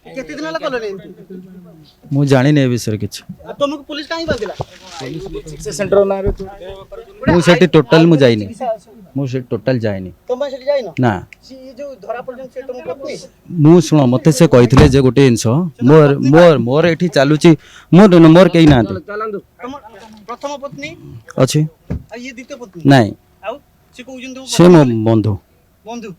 केते दिन होला कलोनी मु जानी नहीं विषय किछ तुमको पुलिस काहे बांधिला से सेंटर ना रे मु सेठी टोटल मु जाइनी मु से टोटल जाइनी तुम सेठी जाइनो ना ये जो धरा पड़जन से तुम पत्नी मु सुनो मते से कहिथिले जे गोटे इंस मोर मोर मोर एठी चालुची मोर मोर केही ना तुम प्रथम पत्नी अछि आ ये द्वितीय पत्नी नहीं आउ से कहउजन तुम से मो बंधु बंधु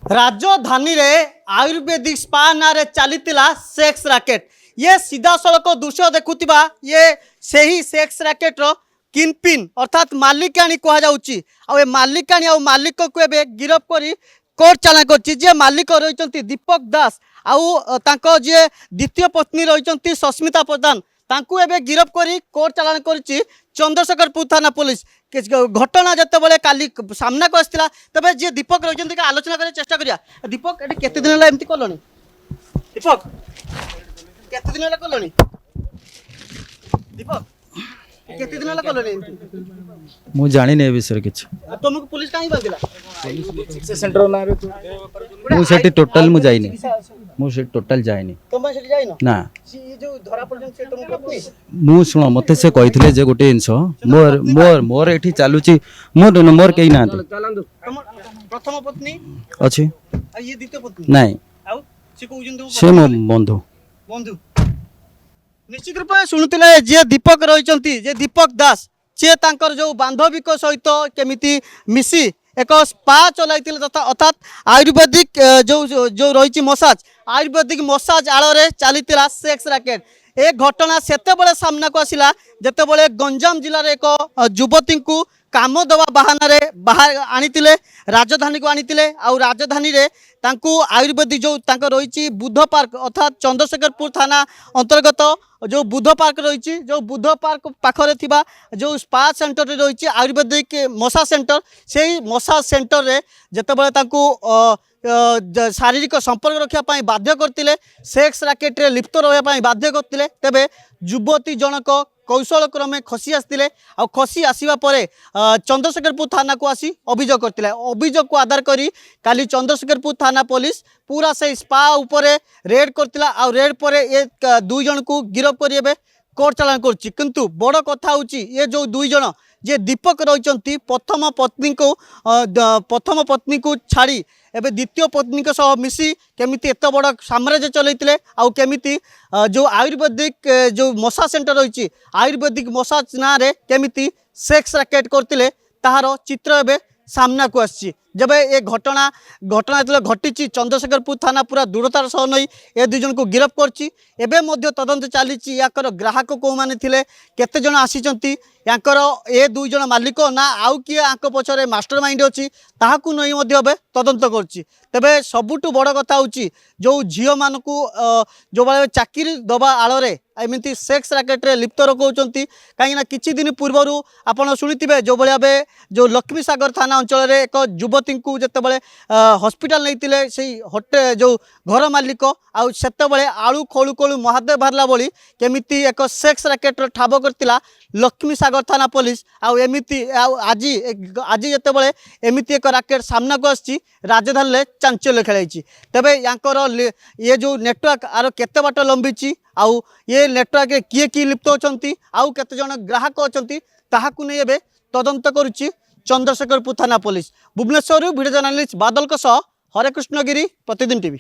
राजधानी रे आयुर्वेदिक स्पा नारे चलीतिला सेक्स रैकेट ये सीधा सड़क दृश्य देखुतिबा ये सही सेक्स रैकेट रो किनपिन अर्थात मालिकाणी कह जाउची आ ए मालिकाणी आ मालिक को एबे गिरफ करी कोर्ट चालान करची जे मालिक रहिचंती दीपक दास आउ तांको जे द्वितीय पत्नी रहिचंती सस्मिता प्रधान तांकू एबे गिरफ करी कोर्ट चालान करची चंद्रशेखरपुर थाना पुलिस घटना जिते काली सामना को आसला तबे जे दीपक रही आलोचना कर चेष्टा करिया दीपक एटी केते दिन एमती कलोनी दीपक केते दिन कलोनी दीपक केते दिन कलोनी मु जानी नहीं विषय किछ तुमको पुलिस काहे बांधिला से सेंटर ना रे मु सेठी टोटल मु जाइनी मु से टोटल जाइनी तुम सेठी जाइनो ना ये जो धरा पड़जन से तुम पत्नी मु सुनो मते से कहिथिले जे गोटे इंस मोर मोर मोर एठी चालुची मोर मोर केही ना तुम प्रथम पत्नी अछि आ ये द्वितीय पत्नी नहीं आउ से कहउजन तुम से मो बंधु बंधु निश्चित रूप से शुणुले जे दीपक रही जे दीपक दास सी तांकर जो बांधवी सहित केमिति मिसी एक स्पा चलाई अर्थात आयुर्वेदिक जो जो रही मसाज आयुर्वेदिक मसाज आड़ चली सेक्स रैकेट ए घटना सेते सामना को आसिला जेते गंजाम जिले में एक युवती को काम दवा बाहाना बाहर आनीतिले राजधानी को आनीतिले आउ राजधानी रे तांकू आयुर्वेदिक जो तांको रही बुद्ध पार्क अर्थात चंद्रशेखरपुर थाना अंतर्गत जो बुद्ध पार्क रही जो बुद्ध पार्क पाखरे थिबा जो स्पा सेंटर रही आयुर्वेदिक मसाज सेंटर से मसाज सेंटर रे जेतेबेले तांकू शारीरिक संपर्क रखापी बाध्य करते सेक्स रैकेट रे लिप्त रही बाध्य करते तेबे युवती जनक कौशल क्रमे खसी आसते आ खसी आसवा पर चंद्रशेखरपुर थाना को आसी अभियोग करते अभियोग को आधार करी काली चंद्रशेखरपुर थाना पुलिस पूरा से स्पा उपरे रेड करतिला आ रेड पर ये दुई जन को गिरफ कर कोर्ट चालान करछि किंतु बड़ कथा होची ये जो दुई जन जे दीपक रही प्रथम पत्नी को छाड़ी एबे द्वितीय पत्नी के सह मिसी केमिति एत बड़ साम्राज्य चलैतिले आउ केमिति जो आयुर्वेदिक जो मसाज सेंटर रही आयुर्वेदिक मसाज ना रे केमिति सेक्स रैकेट करतिले ताहार चित्र एबे सामना को आसी जब ये घटना जो घटी चंद्रशेखरपुर थाना पूरा दृढ़तार सह नहीं ए दुई जन को गिरफ करछि एबे मध्य तदंत चली याकर ग्राहक कौ माने थिले केते जन आसीचंती याकर ए दुई जन मालिक ना आउ किए आंक पछरे मास्टर माइंड अच्छी ताहाकू नहीं मध्य एबे तदंत करछि तेबे सबुठु बड़ कथा होची जो झियो मानकू जो बळे चाकरी दबा आଳରେ एमती सेक्स रैकेट रे लिप्त रखुंट कहीं किछि दिन पूर्व आपड़ शुणिथिबे जो भाई जो लक्ष्मी सागर थाना अंचल एक युवती को जिते हॉस्पिटल नहीं से होटे जो घर मालिक आते आलू खोलू खोलू महादेव बाहरला भली केमिति एक सेक्स रैकेट ठाब करतिला लक्ष्मी सागर थाना पुलिस आमती आज आज जिते एमती एक रैकेट सामना को आसी राजधानी में चांचल्य खेलाई तेबे यांकर ये जो नेटवर्क आर केते बाट लंबी आउ ये नेटवर्क किए किए लिप्त होती आउ केते जन ग्राहक अच्छा ताहाकू नहीं एबे तदंत करुच्ची चंद्रशेखरपुर थाना पुलिस भुवनेश्वर वीडियो जर्नलिस्ट बादल हरे कृष्ण गिरी प्रतिदिन टीवी।